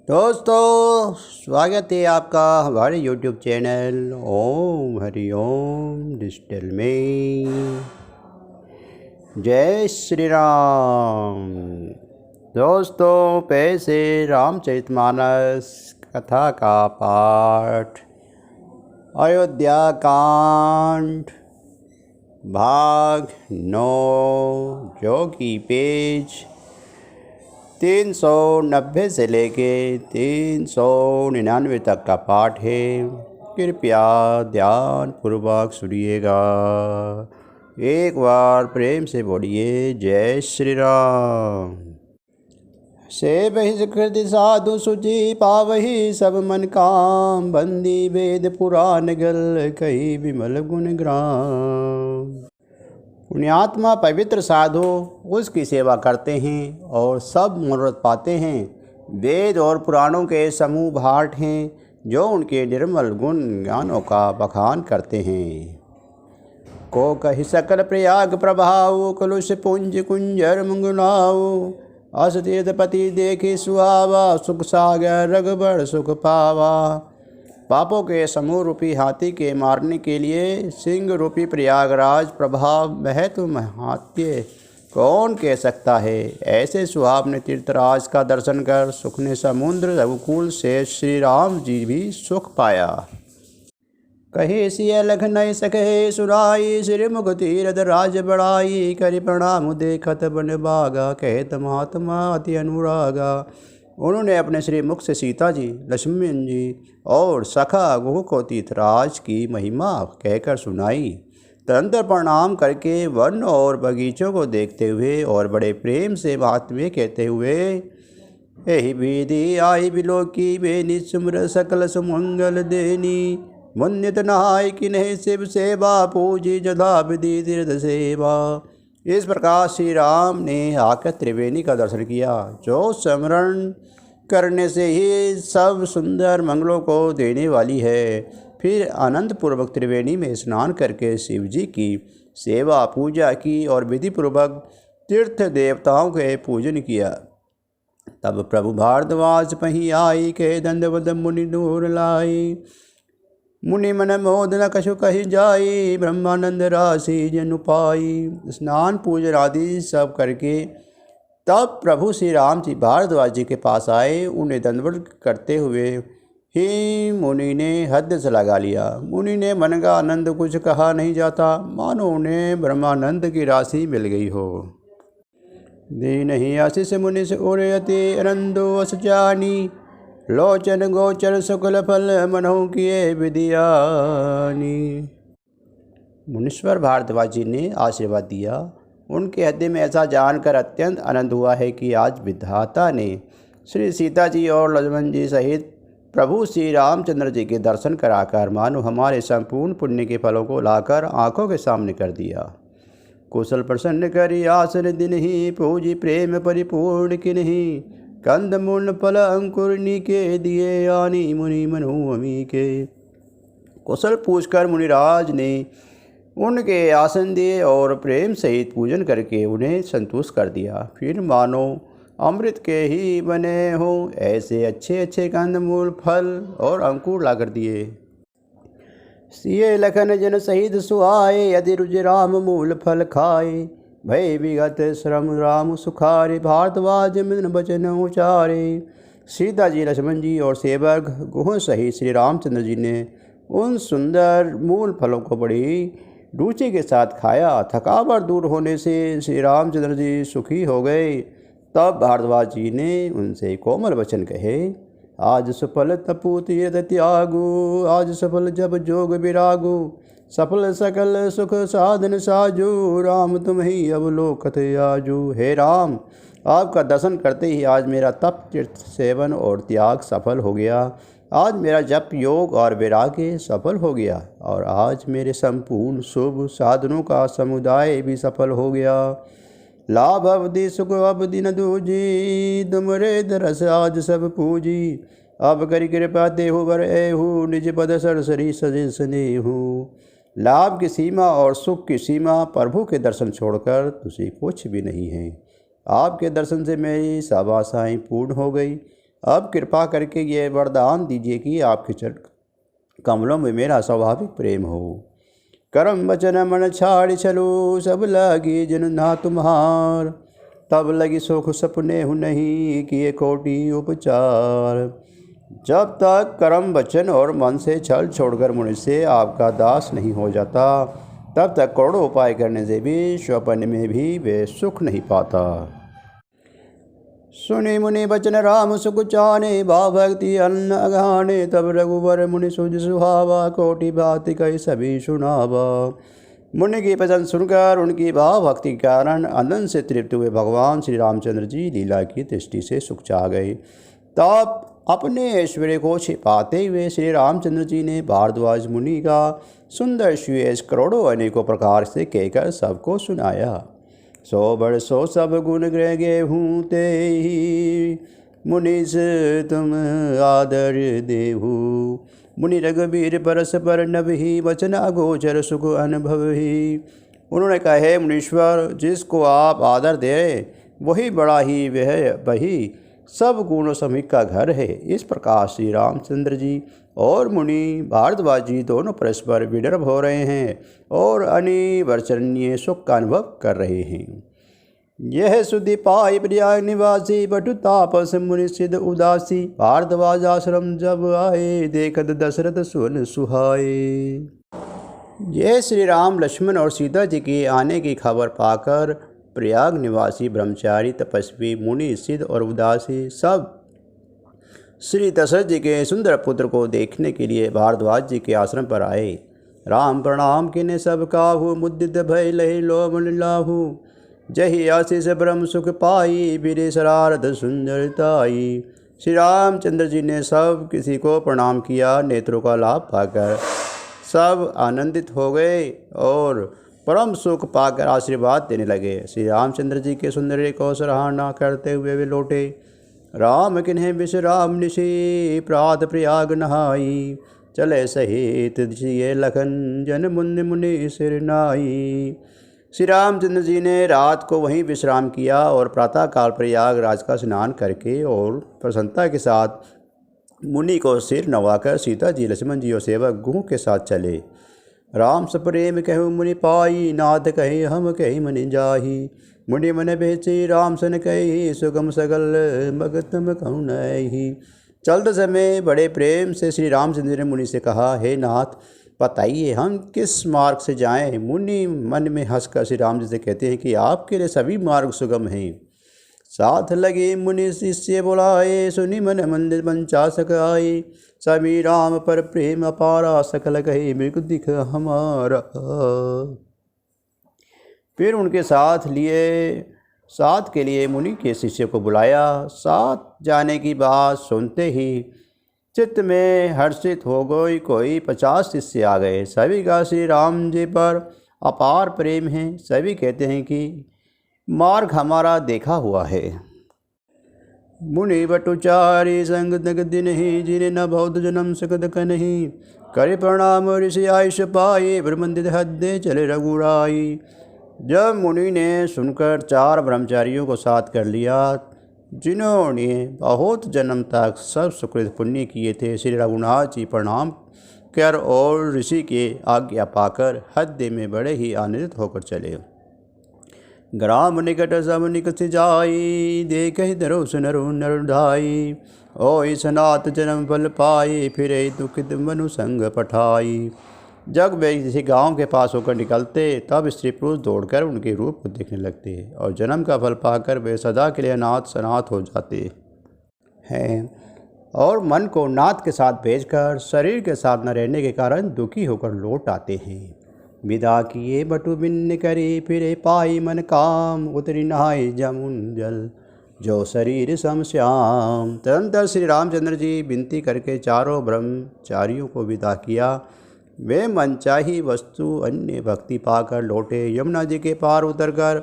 दोस्तों, स्वागत है आपका हमारे YouTube चैनल ओम हरि ओम डिजिटल में। जय श्री राम। दोस्तों, पैसे रामचरितमानस कथा का पाठ, अयोध्या कांड भाग 9, जो कि पेज 390 से लेके 399 तक का पाठ है। कृपया ध्यान पूर्वक सुनिएगा। एक बार प्रेम से बोलिए जय श्री राम। से बहिष्कृत साधु सुचि पावही सब मन काम, बंदी वेद पुराण गल कही विमल गुण ग्राम। पुण्यात्मा पवित्र साधु उसकी सेवा करते हैं और सब मनोरथ पाते हैं। वेद और पुराणों के समूह भाट हैं जो उनके निर्मल गुण ज्ञानों का बखान करते हैं। को कही सकल प्रयाग प्रभाव, कलुष पुंज कुंजर मंगलाओ। अस तीर्थपति देखे सुहावा, सुख सागर रघुबर सुख पावा। पापों के समूह रूपी हाथी के मारने के लिए सिंह रूपी प्रयागराज प्रभाव महत्व महात्य कौन कह सकता है। ऐसे सुहावने तीर्थराज का दर्शन कर सुखने समुद्र रघुकुल से श्री राम जी भी सुख पाया। कहे सिय लख नहीं सके सुराई, श्री मुख तीरथ राज बड़ाई। करि प्रणाम देखत बन बागा, कहत महात्मा अति अनुरागा। उन्होंने अपने श्री मुख से सीता जी, लक्ष्मण जी और सखा गुह को तीर्थराज की महिमा कहकर सुनाई। तदंतर प्रणाम करके वन और बगीचों को देखते हुए और बड़े प्रेम से महात्म्य कहते हुए, यही विधि आई बिलोकी बेनी सुमर सकल सुमंगल देनी। मुन्नित नहाय कि नहीं शिव सेवा, पूजी जदा विधि तीर्थ सेवा। इस प्रकार श्री राम ने आकर त्रिवेणी का दर्शन किया, जो स्मरण करने से ही सब सुंदर मंगलों को देने वाली है। फिर आनंदपूर्वक त्रिवेणी में स्नान करके शिव जी की सेवा पूजा की और विधि पूर्वक तीर्थ देवताओं के पूजन किया। तब प्रभु भारद्वाज पही आई, के दंडवत मुनि दूर लाई। मुनि मन मोद न कछु कही जाई, ब्रह्मानंद राशि जनु पाई। स्नान पूजन आदि सब करके तब प्रभु श्री राम जी भारद्वाज जी के पास आए। उन्हें दंडवत करते हुए ही मुनि ने हद से लगा लिया। मुनि ने मन का आनंद कुछ कहा नहीं जाता, मानो उन्हें ब्रह्मानंद की राशि मिल गई हो। दीन ही आशीष मुनि से उड़ती आनंदो अस जानी, लोचन गोचर शुक्ल फल मनहु किए विधियानी। मुनीश्वर भारद्वाज जी ने आशीर्वाद दिया। उनके हृदय में ऐसा जानकर अत्यंत आनंद हुआ है कि आज विधाता ने श्री सीता जी और लक्ष्मण जी सहित प्रभु श्री रामचंद्र जी के दर्शन कराकर मानो हमारे संपूर्ण पुण्य के फलों को लाकर आंखों के सामने कर दिया। कुशल प्रसन्न करी आसन दिन ही, पूजी प्रेम परिपूर्ण किन्हीं। कंद मूल फल अंकुर के दिए, आनी मुनि मनु अमी के। कुशल पूछकर मुनिराज ने उनके आसन दिए और प्रेम सहित पूजन करके उन्हें संतुष्ट कर दिया। फिर मानो अमृत के ही बने हो ऐसे अच्छे अच्छे कंदमूल फल और अंकुर ला कर दिए। सिए लखन जन सहित सुहाए, यदि रुज राम मूल फल खाए। भय विगत श्रम राम सुखारे, भारद्वाज मिलन बचन उचारे। सीता जी, लक्ष्मण जी और सेवक गुह सहित श्री रामचंद्र जी ने उन सुंदर मूल फलों को बड़ी रुचि के साथ खाया। थकावट दूर होने से श्री रामचंद्र जी सुखी हो गए। तब भारद्वाज जी ने उनसे कोमल वचन कहे, आज सफल तपु तीर्थ त्यागु, आज सफल जब जोग विरागु। सफल सकल सुख साधन साजू, राम तुम ही अवलोकत आजू। हे राम, आपका दर्शन करते ही आज मेरा तप तीर्थ सेवन और त्याग सफल हो गया। आज मेरा जप योग और वैराग्य सफल हो गया और आज मेरे संपूर्ण शुभ साधनों का समुदाय भी सफल हो गया। लाभ अवधि सुख अवधि न दूजी, तुमरे दरस आज सब पूजी। अब करी कृपा देहु वर एहु, निज पद सरसरी सजे स्नेहु। लाभ की सीमा और सुख की सीमा प्रभु के दर्शन छोड़कर तुझे कुछ भी नहीं है। आपके दर्शन से मेरी सब आशाएं पूर्ण हो गई। अब कृपा करके ये वरदान दीजिए कि आपके चरण कमलों में मेरा स्वाभाविक प्रेम हो। करम वचन मन छाड़ चलो, सब लगी जन ना तुम्हार, तब लगी सुख सपने हूँ नहीं किए कोटि उपचार। जब तक कर्म वचन और मन से छल छोड़कर मुनि से आपका दास नहीं हो जाता, तब तक करोड़ों उपाय करने से भी स्वप्न में भी वे सुख नहीं पाता। सुनि मुनि वचन राम सुख चाने, भाव भक्ति अन्न अघाने, तब रघुवर मुनि सुज सुहावा, कोटि भांति कई सभी सुनावा। मुनि की पसंद सुनकर उनकी भाव भक्ति के कारण आनंद से तृप्त हुए भगवान श्री रामचंद्र जी लीला की दृष्टि से सुख चा गए। तब अपने ऐश्वर्य को छिपाते हुए श्री रामचंद्र जी ने भारद्वाज मुनि का सुंदर सुयश करोड़ों अनेकों प्रकार से कहकर सबको सुनाया। 100 वर्षों सब गुण ग्रह गे हूँ ते ही, मुनि से तुम आदर देहु। मुनि रघुबीर परस पर नभि, वचन अगोचर सुख अनुभव ही। उन्होंने कहा, हे मुनीश्वर, जिसको आप आदर दे वही बड़ा ही वही सब गुणों समित का घर है। इस प्रकार श्री रामचंद्र जी और मुनि भारद्वाज जी दोनों परस्पर विदर्भ हो रहे हैं और अनिवर्चनीय सुख का अनुभव कर रहे हैं। यह सुधि पाई प्रयाग निवासी, बटु तापस मुनि सिद्ध उदासी, भारद्वाज आश्रम जब आए, देखत दशरथ सुन सुहाए। यह श्री राम लक्ष्मण और सीता जी के आने की खबर पाकर प्रयाग निवासी ब्रह्मचारी तपस्वी मुनि सिद्ध और उदासी सब श्री दशरथ जी के सुंदर पुत्र को देखने के लिए भारद्वाज जी के आश्रम पर आए। राम प्रणाम किने सब काहू, मुदित भय लहि लोभ लाहू, जही आशीष ब्रह्म सुख पाई, बिरे शरारत सुंदरताई। श्री रामचंद्र जी ने सब किसी को प्रणाम किया। नेत्रों का लाभ पाकर सब आनंदित हो गए और परम सुख पाकर आशीर्वाद देने लगे। श्री रामचंद्र जी के सौंदर्य को सराहना करते हुए वे लौटे। राम किन्हें विश्राम निशि, प्रात प्रयाग नहाई, चले सहित जिये लखन, जन मुनि मुनि सिर नाई। श्री रामचंद्र जी ने रात को वहीं विश्राम किया और प्रातःकाल प्रयागराज का स्नान करके और प्रसन्नता के साथ मुनि को सिर नवाकर सीता जी, लक्ष्मण जी और सेवक गुह के साथ चले। राम सप्रेम कहु मुनि पाई, नाथ कहे हम कही मनि जाही, मुनि मन बेची राम सन कही, सुगम सगल मगतम कहु नहीं। चलते समय बड़े प्रेम से श्री रामचंद्र ने मुनि से कहा, हे नाथ, बताइए हम किस मार्ग से जाएं। मुनि मन में हंसकर श्री राम जी से कहते हैं कि आपके लिए सभी मार्ग सुगम हैं। साथ लगे मुनि शिष्य बुलाए, सुनि मन मंदिर पंचा सक आए, सभी राम पर प्रेम अपारा, सकल कहे मृग दिख हमारा। फिर उनके साथ के लिए मुनि के शिष्य को बुलाया। साथ जाने की बात सुनते ही चित्त में हर्षित हो गई। कोई 50 शिष्य आ गए। सभी का श्री राम जी पर अपार प्रेम है। सभी कहते हैं कि मार्ग हमारा देखा हुआ है। मुनि बटुचारी संग तक दिन ही, जिन्हें न बहुत जन्म सकत कन्ही, करे प्रणाम ऋषि आयुष पाए, ब्रह्मंदित हद्दे चले रघुराई। जब मुनि ने सुनकर 4 ब्रह्मचारियों को साथ कर लिया जिन्होंने बहुत जन्म तक सब सुकृत पुण्य किए थे, श्री रघुनाथ जी प्रणाम कर और ऋषि के आज्ञा पाकर हद्दे में बड़े ही आनंदित होकर चले। ग्राम निकट सब निकट जाई, देख दरोस नरु नरुधाई, ओ सनात जन्म फल पाई, फिरे दुखित मनु संग पठाई। जब वे किसी गांव के पास होकर निकलते तब स्त्री पुरुष दौड़कर उनके रूप को देखने लगते और जन्म का फल पाकर वे सदा के लिए अनाथ सनाथ हो जाते हैं और मन को नाथ के साथ भेजकर शरीर के साथ न रहने के कारण दुखी होकर लौट आते हैं। विदा किए बटु बिन्न करी, फिरे पाई मन काम, उतरी नहाई जमुन जल, जो शरीर सम श्याम। तदनंतर श्री रामचंद्र जी विनती करके 4 ब्रह्मचारियों को विदा किया। वे मनचाही वस्तु अन्य भक्ति पाकर लौटे। यमुना जी के पार उतरकर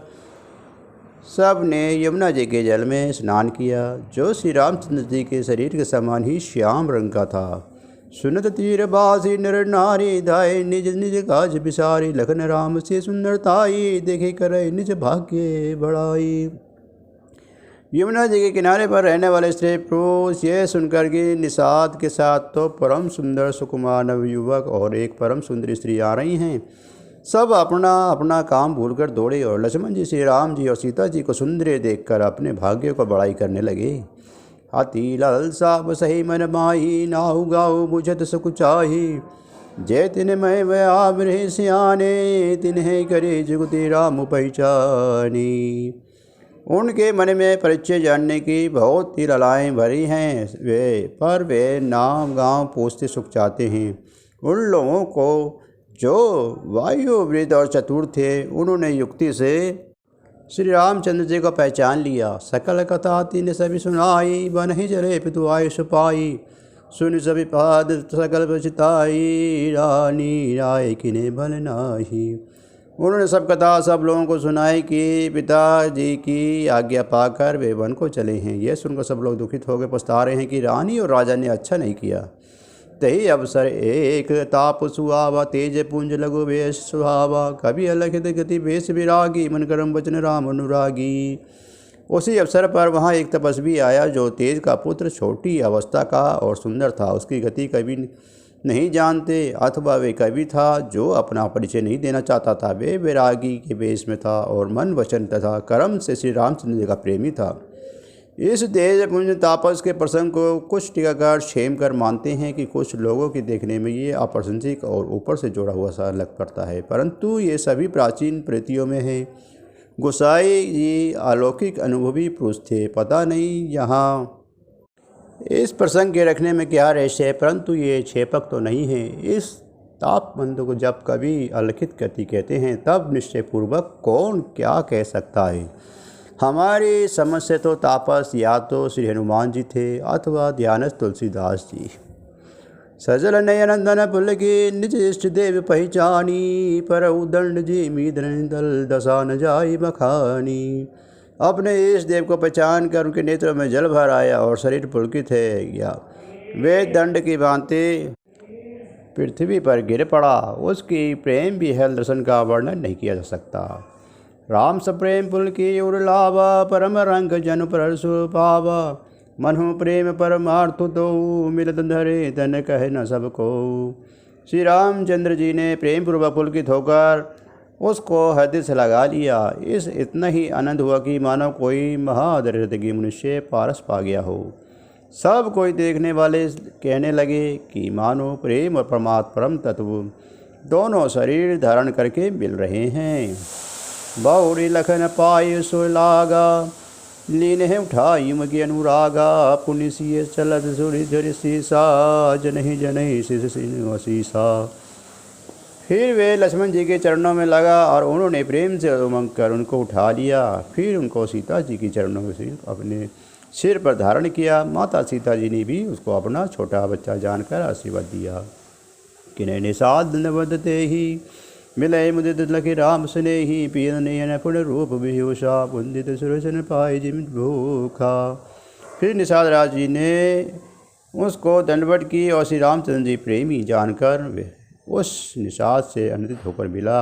सब ने यमुना जी के जल में स्नान किया, जो श्री रामचंद्र जी के शरीर के समान ही श्याम रंग का था। सुनत तीर बासी नर नारी, धाय निज निज काज बिसारी, लखन राम से सुंदरताई, देखे करे निज भाग्य बड़ाई। यमुना जी के किनारे पर रहने वाले स्त्री पुरुष यह सुनकर कि निषाद के साथ तो परम सुंदर सुकुमार नवयुवक और एक परम सुंदरी स्त्री आ रही हैं, सब अपना अपना काम भूलकर दौड़े और लक्ष्मण जी, श्री राम जी और सीता जी को सुंदर देखकर अपने भाग्य को बड़ाई करने लगे। हाथी लाल साब सही मन माही, नाहु गाऊ बुझत सुकुचाही, जय तिन मैं वह आबरे सियाने, तिन्हें करे जुगति राम पहचानी। उनके मन में परिचय जानने की बहुत ही ललाएँ भरी हैं वे नाम गांव पूछते सुख चाहते हैं। उन लोगों को जो वायु वृद्ध और चतुर थे, उन्होंने युक्ति से श्री रामचंद्र जी को पहचान लिया। सकल कथा तीन सभी सुनाई, बन ही चले पितु आयुष पाई, सुन सभी पाद सकल पछताई, रानी राय किने बल नाही। उन्होंने सब कथा सब लोगों को सुनाई कि पिताजी की आज्ञा पाकर वे वन को चले हैं। यह सुनकर सब लोग दुखित होकर पछता रहे हैं कि रानी और राजा ने अच्छा नहीं किया। तही अवसर एक ताप सुहावा, तेज पुंज लघु वेश सुहावा, कभी अलखित गति वेश विरागी, मन करम वचन राम अनुरागी। उसी अवसर पर वहाँ एक तपस्वी आया जो तेज का पुत्र, छोटी अवस्था का और सुंदर था। उसकी गति कभी नहीं जानते, अथवा वे कवि था जो अपना परिचय नहीं देना चाहता था। वे वैरागी के वेश में था और मन वचन तथा कर्म से श्री रामचंद्र जी का प्रेमी था। इस तेज पुंज तापस के प्रसंग को कुछ टीकाकार क्षेम कर मानते हैं कि कुछ लोगों के देखने में ये अप्रासंगिक और ऊपर से जोड़ा हुआ सा लग पड़ता है, परंतु ये सभी प्राचीन प्रीतियों में है। गोसाई जी अलौकिक अनुभवी पुरुष थे। पता नहीं यहाँ इस प्रसंग के रखने में क्या रहस्य है, परंतु ये क्षेपक तो नहीं है। इस तापमंद को जब कभी अलखित गति कहते हैं, तब निश्चयपूर्वक कौन क्या कह सकता है। हमारी समझ से तो तापस या तो श्री हनुमान जी थे अथवा ध्यानस्थ तुलसीदास जी। सजल नयनंदन पुल की निज इष्ट देव पहचानी, पर उदंड जी मीदन दल दशा न जाई बखानी। अपने इस देव को पहचान कर उनके नेत्रों में जल भर आया और शरीर पुलकित है गया। वे दंड की भांति पृथ्वी पर गिर पड़ा। उसकी प्रेम भी है दर्शन का वर्णन नहीं किया जा सकता। राम सप्रेम पुल की उर्लावा, परम रंग जन पर सुपावा, मनु प्रेम परमार्थ दो, मिलत धरे तन कह न सबको। श्री रामचंद्र जी ने प्रेम पूर्वक पुलकित होकर उसको हृदय से लगा लिया। इस इतना ही आनंद हुआ कि मानो कोई महादृढ़ मनुष्य पारस पा गया हो। सब कोई देखने वाले कहने लगे कि मानो प्रेम और परम तत्व दोनों शरीर धारण करके मिल रहे हैं। बहुरी लखन पाए सो लागा, लीन है उठाई मगी अनुरागा, पुण्य सिय चलत सुरी धरि सीसा, जनहि जनहि शिष शीसा। फिर वे लक्ष्मण जी के चरणों में लगा और उन्होंने प्रेम से उमंग कर उनको उठा लिया। फिर उनको सीता जी के चरणों में से अपने सिर पर धारण किया। माता सीता जी ने भी उसको अपना छोटा बच्चा जानकर आशीर्वाद दिया। किन्हीं निषाद नवदते ही मिले मुदित लखी राम स्नेही, पियन नयन पुण्य रूप विभूषा, पुंदित सुरसन पाए जिम भूखा। फिर निषाद राज जी ने उसको दंडवत की और श्री रामचंद्र जी प्रेमी जानकर उस निषाद से आनंदित होकर मिला।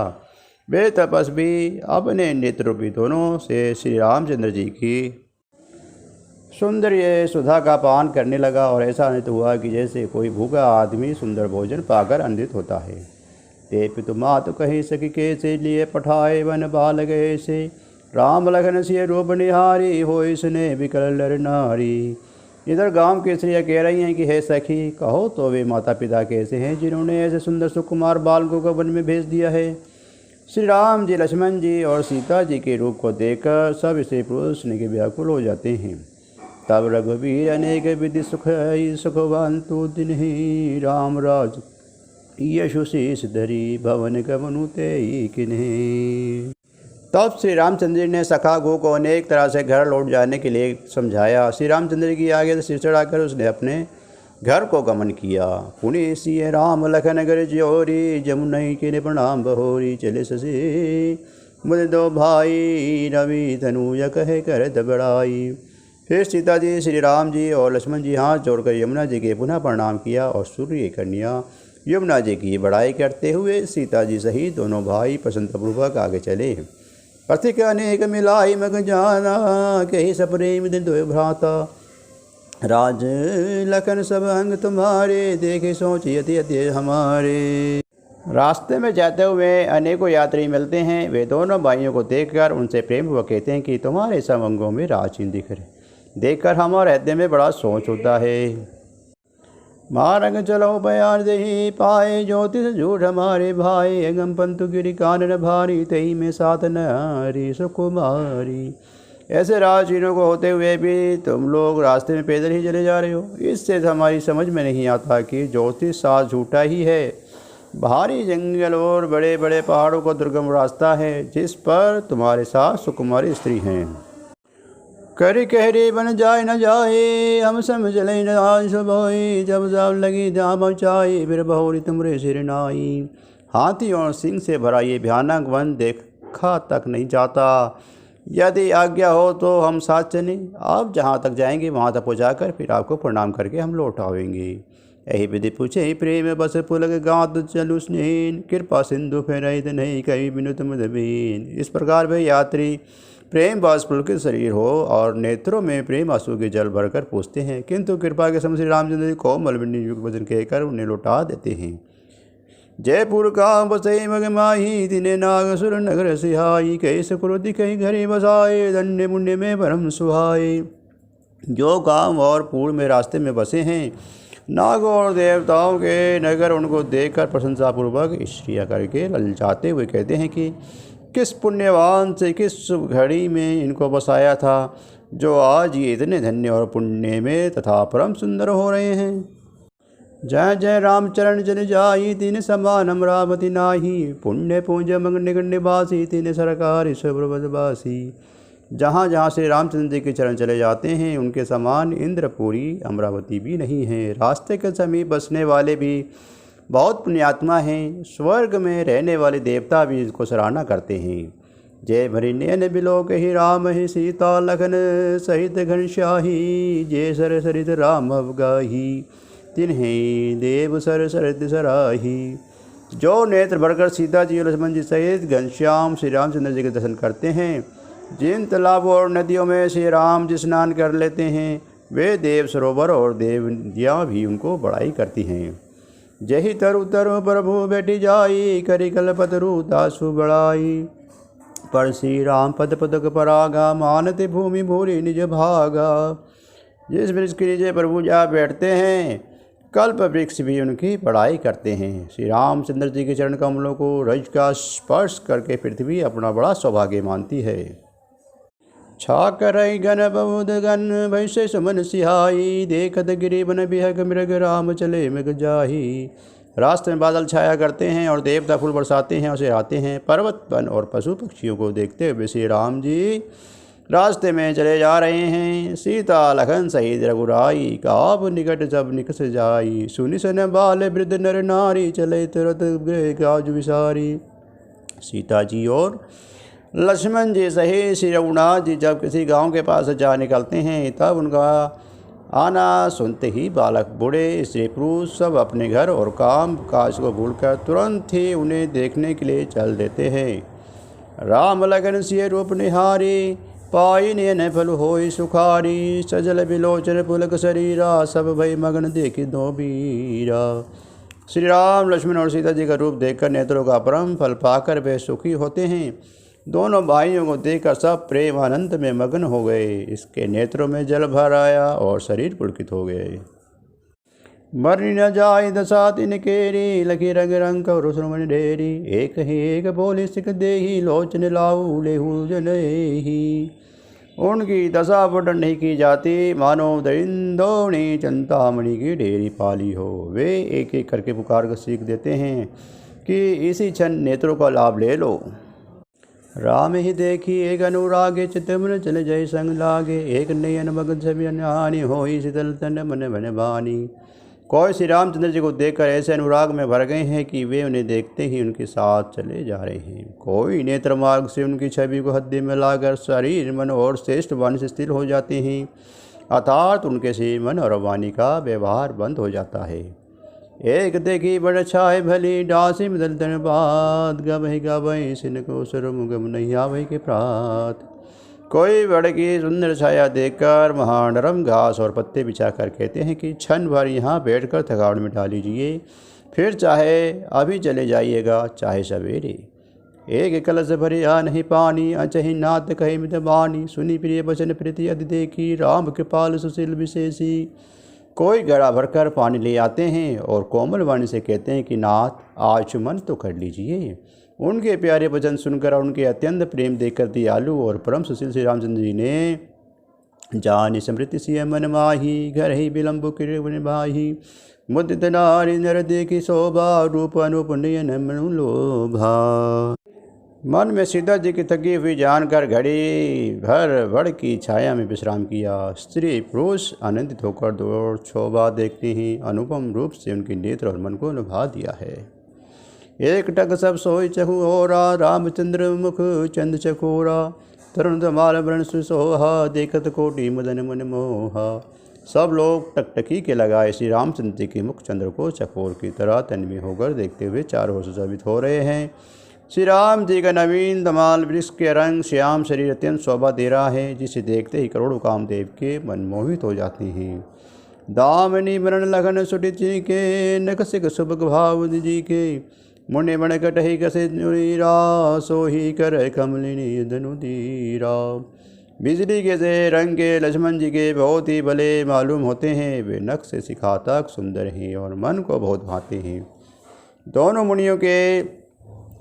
वे तपस्वी अपने नेत्र रूपी दोनों से श्री रामचंद्र जी की सुंदर सुधा का पान करने लगा और ऐसा अनुभूत हुआ कि जैसे कोई भूखा आदमी सुंदर भोजन पाकर आनंदित होता है। ते पितु मातु कही सखी कैसे लिए पठाए वन बाल गए से, राम लखन सिय रूप निहारी, हो इसने विकल नर नारी। इधर गांव की स्त्रियाँ कह रही हैं कि हे सखी, कहो तो वे माता पिता कैसे हैं जिन्होंने ऐसे सुंदर सुकुमार बालकों को वन में भेज दिया है। श्री राम जी, लक्ष्मण जी और सीता जी के रूप को देखकर सब स्त्री पुरुष के व्याकुल हो जाते हैं। तब रघुवीर अनेक विधि सुखवंतु दिन ही, राम राज यशु शीस धरी, भवन कवनु ते किन्हीं। तब श्री रामचंद्र ने सखा गो को अनेक तरह से घर लौट जाने के लिए समझाया। श्री रामचंद्र की आगे से सिर चढ़ाकर उसने अपने घर को गमन किया। पुण्य सिय राम लखन गर ज्योरी, जमुनई के प्रणाम बहोरी, चले ससी मुझ दो भाई, रवि तनुज कहे करत बड़ाई। फिर सीता जी, श्री राम जी और लक्ष्मण जी हाथ जोड़कर यमुना जी के पुनः प्रणाम किया और सूर्य कन्या यमुना जी की बड़ाई करते हुए सीता जी सहित दोनों भाई प्रसन्नतापूर्वक आगे चले। पथिक अनेक मिलाई मग जाना, कही सब प्रेम दिन दो भ्राता। राज लखन सब अंग तुम्हारे, देखे सोच यति यति हमारे। रास्ते में जाते हुए अनेकों यात्री मिलते हैं। वे दोनों भाइयों को देखकर उनसे प्रेम वो कहते हैं कि तुम्हारे सब अंगों में राजचिन्ह दिख रहे। देखकर हमारे हृदय में बड़ा सोच होता है। मारंग चलो बयान दही पाए, ज्योतिष झूठ हमारे भाई। अगम पंतु गिरी कानन भारी, तही में साथ नारी सुकुमारी। ऐसे राजचिन्हों को होते हुए भी तुम लोग रास्ते में पैदल ही चले जा रहे हो। इससे हमारी समझ में नहीं आता कि ज्योतिष साथ झूठा ही है। भारी जंगल और बड़े बड़े पहाड़ों का दुर्गम रास्ता है, जिस पर तुम्हारे साथ सुकुमारी स्त्री हैं। करी कहरी बन जाए न जाए, हम समझ ले न आज सुबोई। जब जब लगी जाम ऊंचाई, फिर बहुरी तुमरे सिर नाई। हाथी और सिंह से भरा ये भयानक वन देखा तक नहीं जाता। यदि आज्ञा हो तो हम साथ चलें। आप जहाँ तक जाएंगे वहाँ तक पहुँचाकर फिर आपको प्रणाम करके हम लौट आवेंगे। यही विधि पूछे ही प्रेम बस पुलक गात चलु स्नेह, कृपा सिंधु फेरहित नहीं कहीं बिनुत मुदबीन। इस प्रकार वे यात्री प्रेम बस पुलकित शरीर हो और नेत्रों में प्रेम आंसू के जल भरकर पूछते हैं, किंतु कृपा के समय श्री रामचंद्र जी कोमल युग वचन कहकर उन्हें लौटा देते हैं। जयपुर का बसई मगमाही, दिने नागसुर नगर सिहाई। कैसे क्रोधि कहीं घरे बसाए, दंडे मुंडे में परम सुहाए। जो गांव और पूर्व में रास्ते में बसे हैं, नागों और देवताओं के नगर उनको देखकर प्रशंसापूर्वक ईर्ष्या करके ललचाते हुए कहते हैं कि किस पुण्यवान से किस घड़ी में इनको बसाया था, जो आज ये इतने धन्य और पुण्य में तथा परम सुंदर हो रहे हैं। जय जय रामचरण जन जाई, तीन समान अमरावती नाही। पुण्य पूंज मंग निवासी, तीन सरकार सुब्रतवासी। जहाँ जहाँ श्री रामचंद्र जी के चरण चले जाते हैं, उनके समान इंद्रपुरी अमरावती भी नहीं है। रास्ते के समीप बसने वाले भी बहुत पुण्यात्मा हैं। स्वर्ग में रहने वाले देवता भी इसको सराहना करते हैं। जय भरी नयन बिलोक ही राम ही, सीता लखन सहित घनश्याही। जय सर सरित राम अवगाही, तिन्हें देव सर सरित सराही। जो नेत्र भरकर सीता जी और लक्ष्मण जी सहित घनश्याम श्री रामचंद्र जी के दर्शन करते हैं, जिन तालाबों और नदियों में श्री राम जी स्नान कर लेते हैं, वे देव सरोवर और देवियाँ भी उनको बड़ाई करती हैं। जही तरु तरु प्रभु बैठी जाई, करी कलपतरु दासु बड़ाई। पर श्री राम पद पदक परागा, मानते भूमि भूरी निज भागा। जिस वृक्ष के नीचे प्रभु जा बैठते हैं, कल्प वृक्ष भी उनकी बड़ाई करते हैं। श्री रामचंद्र जी के चरण कमलों को रज का स्पर्श करके पृथ्वी अपना बड़ा सौभाग्य मानती है। छाकर गन बहुत गन वैसे सुमन सिहाई, देखत गिरी बन बिहक मृग राम चले मृग जाही। रास्ते में बादल छाया करते हैं और देवता फूल बरसाते हैं और से आते हैं। पर्वत वन और पशु पक्षियों को देखते हुए श्री राम जी रास्ते में चले जा रहे हैं। सीता लखन सहित रघुराई, काब निकट जब निकस जाई। सुनि सन बाल वृद्ध नर नारी, चले तुरत गृह काज विसारी। सीता जी और लक्ष्मण जी सहित श्री रघुनाथ जी जब किसी गांव के पास जा निकलते हैं, तब उनका आना सुनते ही बालक बूढ़े स्त्री पुरुष सब अपने घर और काम काज को भूलकर तुरंत ही उन्हें देखने के लिए चल देते हैं। राम लगन सिय रूप निहारी, पाई नयन फल होई सुखारी। सजल बिलोचन पुलक शरीरा, सब भई मगन देखी दो बीरा। श्री राम लक्ष्मण और सीता जी का रूप देखकर नेत्रों का परम फल पाकर वे सुखी होते हैं। दोनों भाइयों को देखकर सब प्रेम आनंद में मग्न हो गए। इसके नेत्रों में जल भर आया और शरीर पुलकित हो गए। मरनी न जाय दशा तिन केरी, लखी रंग रंग और सुरमन ढेरी। एक ही एक बोली सिख देही, लोचन लाऊ लेहू जनेही। उनकी दशा वर्णन नहीं की जाती, मानो दरिंदों चिंतामणि की ढेरी पाली हो। वे एक एक करके पुकार कर सीख देते हैं कि इसी क्षण नेत्रों का लाभ ले लो। राम ही देखी एक अनुरागे, चितमन चले जय संग लागे। एक नयन मगन सभी अन्हानी, होई शीतल तन मन मन बानी। कोई श्री रामचंद्र जी को देखकर ऐसे अनुराग में भर गए हैं कि वे उन्हें देखते ही उनके साथ चले जा रहे हैं। कोई नेत्र मार्ग से उनकी छवि को हृदय में लाकर शरीर मन और श्रेष्ठ वाणी से स्थिर हो जाते हैं, अर्थात उनके से मन और वाणी का व्यवहार बंद हो जाता है। एक देखी बड़ छाए भली डासी बदल तन बात गवही गवही सिन को सुरमुगम नहीं आवही के प्रात। कोई बड़ की सुंदर छाया देखकर वहाँ नरम घास और पत्ते बिछा कर कहते हैं कि क्षण भर यहाँ बैठकर थकावट मिटा लीजिए, फिर चाहे अभी चले जाइएगा चाहे सवेरे। एक कलश भरे आ नहीं पानी अचहि नाथ कहे मितवानी, सुनी प्रिय वचन प्रीति अति देखी राम कृपाल सुशील विशेषी। कोई घड़ा भरकर पानी ले आते हैं और कोमल वाणी से कहते हैं कि नाथ आज मन तो कर लीजिए। उनके प्यारे वचन सुनकर और उनके अत्यंत प्रेम देखकर दयालु और परम सुशील श्री रामचंद्र जी ने जानी समृति सिय मन माही, घर ही विलम्ब भाही। मुदित नारी नर देखी शोभा, रूप अनूप नयन मनु लोभा। मन में सीता जी की थकी हुई जानकर घड़ी भर बड़ की छाया में विश्राम किया। स्त्री पुरुष आनंदित होकर दौड़ शोभा देखते ही अनुपम रूप से उनके नेत्र और मन को लुभा दिया है। एक टक सब सोई चहु ओरा, रामचंद्र मुख चंद चकोरा। तरुण धमाल वर्ण सुसोहा, देखत कोटि मदन मन मोहा। सब लोग टकटकी के लगाए श्री रामचंद्र जी के मुख चंद्र को चकोर की तरह तन्मय होकर देखते हुए चारों ओर सुशोभित हो रहे हैं। श्री राम जी का नवीन धमाल वृक्ष के रंग श्याम शरीर अत्यंत शोभा दे रहा है, जिसे देखते ही करोड़ों कामदेव के मन मोहित हो जाते हैं। दामनी वरण लगन सुटित जी के, नकसिक सुभग भाव जी के। मुने बण कटही कसे नुरीरा, सोही कर कमलिनी धनुधीरा। बिजली के से रंग के लक्ष्मण जी के बहुत ही भले मालूम होते हैं। वे नख से शिखा तक सुंदर हैं और मन को बहुत भाते हैं। दोनों मुनियों के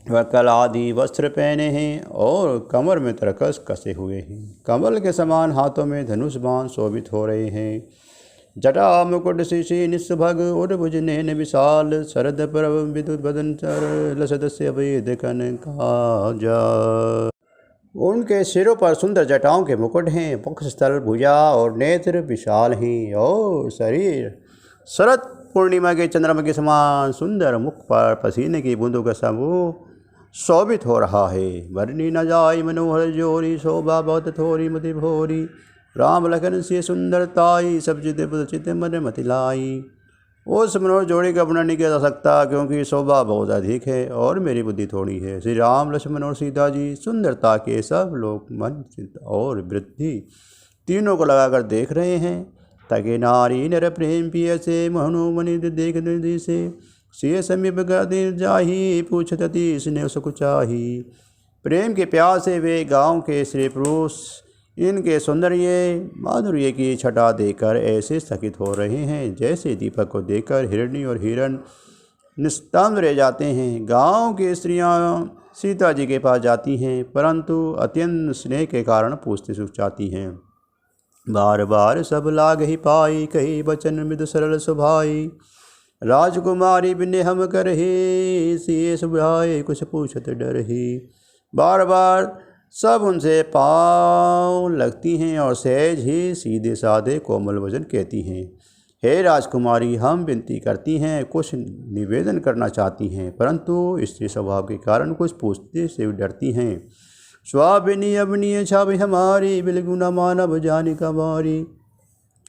वकल आदि वस्त्र पहने हैं और कमर में तरकस कसे हुए हैं। कमल के समान हाथों में धनुष बाण शोभित हो रहे हैं। जटा मुकुट शिशि निस्भग उर्भुज नयन विशाल, शरद परव विद्युत बदन चर लसदस्य वेद कन काजा। उनके सिरों पर सुंदर जटाओं के मुकुट हैं, वक्षस्थल भुजा और नेत्र विशाल हैं और शरीर शरद पूर्णिमा के चंद्रमा के समान सुंदर। मुख पर पसीने की बूंदों का समूह शोभित हो रहा है। वर्णी न जाय मनोहर जोरी, शोभा बहुत थोरी मति भोरी। राम लखन से सुंदरताई, सब चित मन मति लाई। उस मनोहर जोड़ी का वर्णन नहीं किया जा सकता, क्योंकि शोभा बहुत अधिक है और मेरी बुद्धि थोड़ी है। श्री राम लक्ष्मण और सीता जी सुंदरता के सब लोग मन चित्त और वृद्धि तीनों को लगाकर देख रहे हैं। तके नारी नर प्रेम पिय से, महनु मनि देख निधि से। सिय समीप गदिर जाही, पूछत अति स्नेह सुख चाही। प्रेम के प्यास से वे गांव के स्त्री पुरुष इनके सौंदर्य माधुर्य की छटा देकर ऐसे स्थगित हो रहे हैं, जैसे दीपक को देखकर हिरणी और हिरण निस्तंभ रह जाते हैं। गांव की स्त्रियां सीता जी के पास जाती हैं, परंतु अत्यंत स्नेह के कारण पूछते सूख जाती हैं। बार बार सब लाग ही पाई, कही बचन मृदु सरल सुभाई। राजकुमारी बिने हम करही, सिए सुभाए कुछ पूछत डरही। बार बार सब उनसे पाँव लगती हैं और सहज ही सीधे साधे कोमल वचन कहती हैं। हे राजकुमारी, हम विनती करती हैं, कुछ निवेदन करना चाहती हैं, परंतु स्त्री स्वभाव के कारण कुछ पूछते से डरती हैं। स्वाभिनी अवनीय छाव हमारी, बिलगुना मानव जानी कमारी।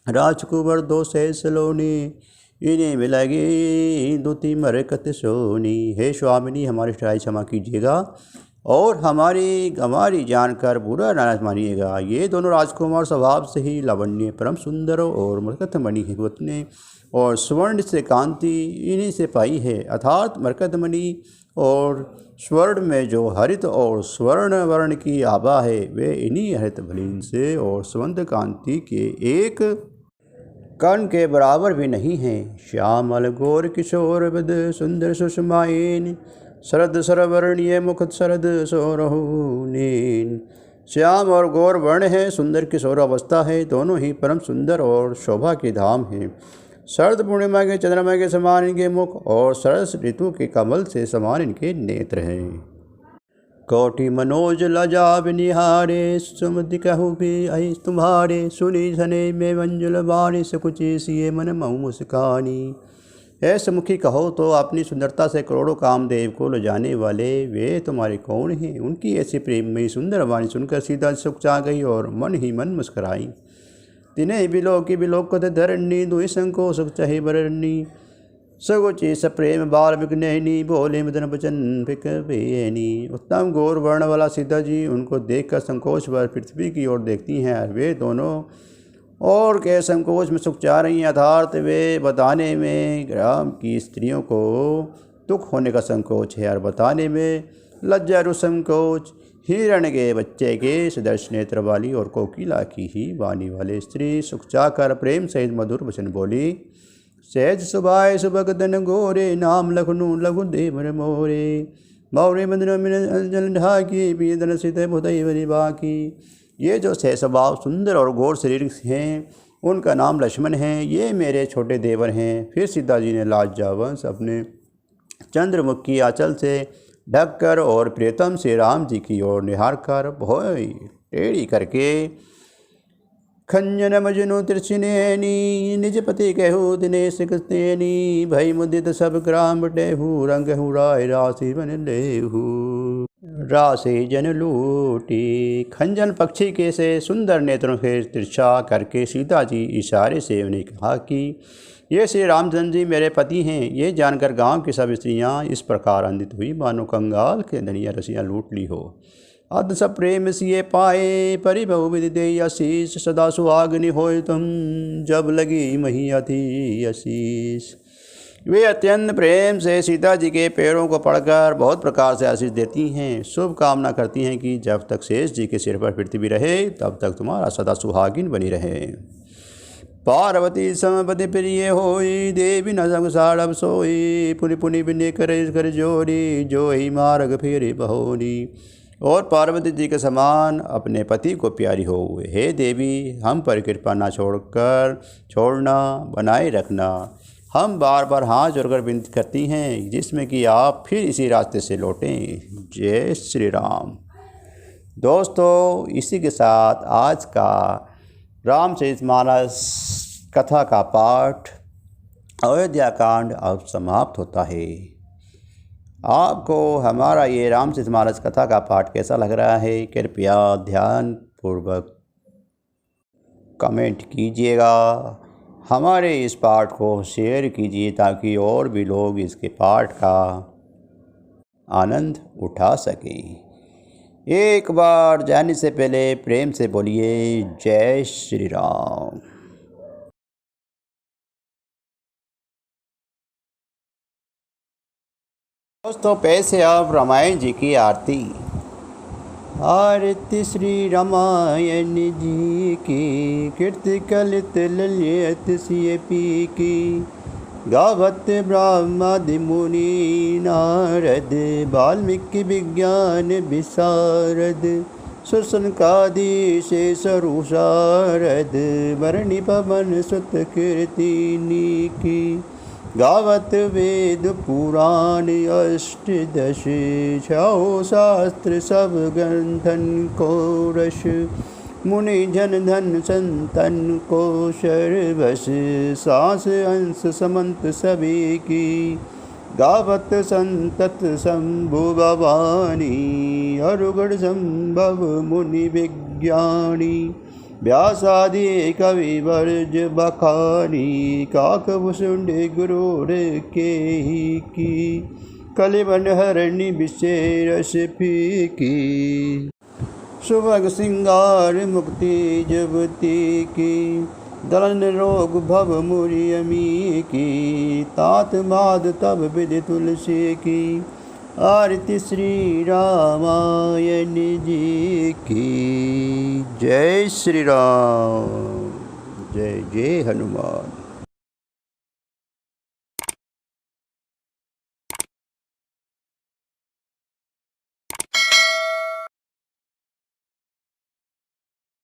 राजकुमार दो सहज सलोनी, इन्हें मिलेगी दुति मरकत सोनी। हे स्वामिनी, हमारी चढ़ाई क्षमा कीजिएगा और हमारी जानकर बुरा नाराज मानिएगा। ये दोनों राजकुमार स्वभाव से ही लावण्य परम सुंदर और मरकतमणि ने और स्वर्ण से कांति इन्हीं से पाई है, अर्थात मरकतमणि और स्वर्ण में जो हरित और स्वर्ण वर्ण की आभा है, वे इन्हीं हरित भलीन से और स्वर्ण कांति के एक कण के बराबर भी नहीं है। श्यामल गोर किशोर विद सुंदर सुषमाइन, शरद सरवर्णीय मुख शरद सौरहुनीन। श्याम और गौर वर्ण है, सुंदर किशोर अवस्था है, दोनों ही परम सुंदर और शोभा के धाम हैं। शरद पूर्णिमा के चंद्रमा के समान इनके मुख और शरद ऋतु के कमल से समान इनके नेत्र हैं। कोटि मनोज लजा बिनिहारे, सुमति कहु भी अहि तुम्हारे। सुनी धने में मंजुल बाणी, सकुची सिए मन महु मुस्कानी। ऐसे मुखी कहो तो अपनी सुंदरता से करोड़ों कामदेव को लजाने वाले वे तुम्हारे कौन हैं। उनकी ऐसी प्रेममयी सुंदर वाणी सुनकर सीता सुख चा गई और मन ही मन मुस्कराई। तिन्हें बिलोकी बिलोकत धरणी, दुई संको सुख चाहे बरणी। सगुचि सप्रेम बाल विघ्नहनी, बोले मदन बचन फिक बेनी। उत्तम गौर वर्ण वाला सीता जी उनको देखकर संकोच भर पृथ्वी की ओर देखती हैं। वे दोनों और के संकोच में सुख चाह रही हैं। अर्थात वे बताने में ग्राम की स्त्रियों को दुख होने का संकोच है और बताने में लज्जा रु संकोच। हिरण के बच्चे के सदर्श नेत्र वाली और कोकिला की ही वाणी वाले स्त्री सुख चाहकर प्रेम सहित मधुर वचन बोली। सहज सुभाय सुभगदन गोरे, नाम लखनु लघु देवर मोरे। मौरे मंदिर में जल ढाकी, पीदन सित भुतई बरी बाकी। ये जो सह स्वभाव सुंदर और घोर शरीर हैं उनका नाम लक्ष्मण है। ये मेरे छोटे देवर हैं। फिर सीता जी ने लाज्जावंश अपने चंद्रमुख की आंचल से ढककर और प्रियतम से राम जी की ओर निहार कर भोई टेढ़ी करके खंजन मजनु तिरछिनेनी, निज पति कहू दिनेश कृष्णेनी। भई मुदित सब ग्राम बटेहू, रंगहू राय राशि बन लेहू। राशि जन लूटी। खंजन पक्षी के से सुंदर नेत्रों से तिरछा करके सीता जी इशारे से उन्हें कहा कि ये श्री रामचंद्र जी मेरे पति हैं। ये जानकर गांव की सब स्त्रियां इस प्रकार आनंदित हुई मानो कंगाल के धनिया रसियाँ लूट ली हो। अद सब प्रेम सिए पाए, परिभव विधि दे आशीष। सदा सुहागनि होय तुम, जब लगी मैया थी आशीष। वे अत्यंत प्रेम से सीता जी के पैरों को पड़कर बहुत प्रकार से आशीष देती हैं। शुभ कामना करती हैं कि जब तक शेष जी के सिर पर पृथ्वी रहे तब तक तुम्हारा सदा सुहागिन बनी रहे। पार्वती समपति प्रिय होई, देवी न संसार सोई। पुनि पुनि बिने कर जोड़ी, जो ही मार्ग फेरे बहोरी। और पार्वती जी के समान अपने पति को प्यारी हो। हे देवी, हम पर कृपा ना छोड़ना, बनाए रखना। हम बार बार हाथ जोड़कर विनती करती हैं जिसमें कि आप फिर इसी रास्ते से लौटें। जय श्री राम। दोस्तों, इसी के साथ आज का रामचरितमानस कथा का पाठ अयोध्या कांड अब समाप्त होता है। आपको हमारा ये रामचरितमानस कथा का पाठ कैसा लग रहा है? कृपया ध्यानपूर्वक कमेंट कीजिएगा। हमारे इस पाठ को शेयर कीजिए ताकि और भी लोग इसके पाठ का आनंद उठा सकें। एक बार जाने से पहले प्रेम से बोलिए जय श्री राम। दोस्तों, पैसे अब रामायण जी की आरती। आरती श्री रामायण जी की, कीर्ति कलित ललित सिय पी की। गावत ब्रह्मादि मुनि नारद, वाल्मीकि विज्ञान विशारद। सुसनकादि शेष शारद, वरणी पवन सुत कीर्तिनी की। गावत वेद पुराण अष्टदश, छौ शास्त्र सब ग्रंथन को रस। मुनि जन धन संतन को सर्वस, सांस अंश समंत सभी की। गावत संतत शंभु भवानी, अरुगढ़ संभव मुनि विज्ञानी। व्यासादि कवि वर्ज बखानी, काकभूषुंड गुरुर के ही की। कलिबन हरणी विशेष फीकी, सुभग सिंगार मुक्ति जुबती की। दलन रोग भव मुरि अमी की, तात माद तब विधि तुलसी की। आरती श्री रामायण जी की। जय श्री राम। जय जय हनुमान।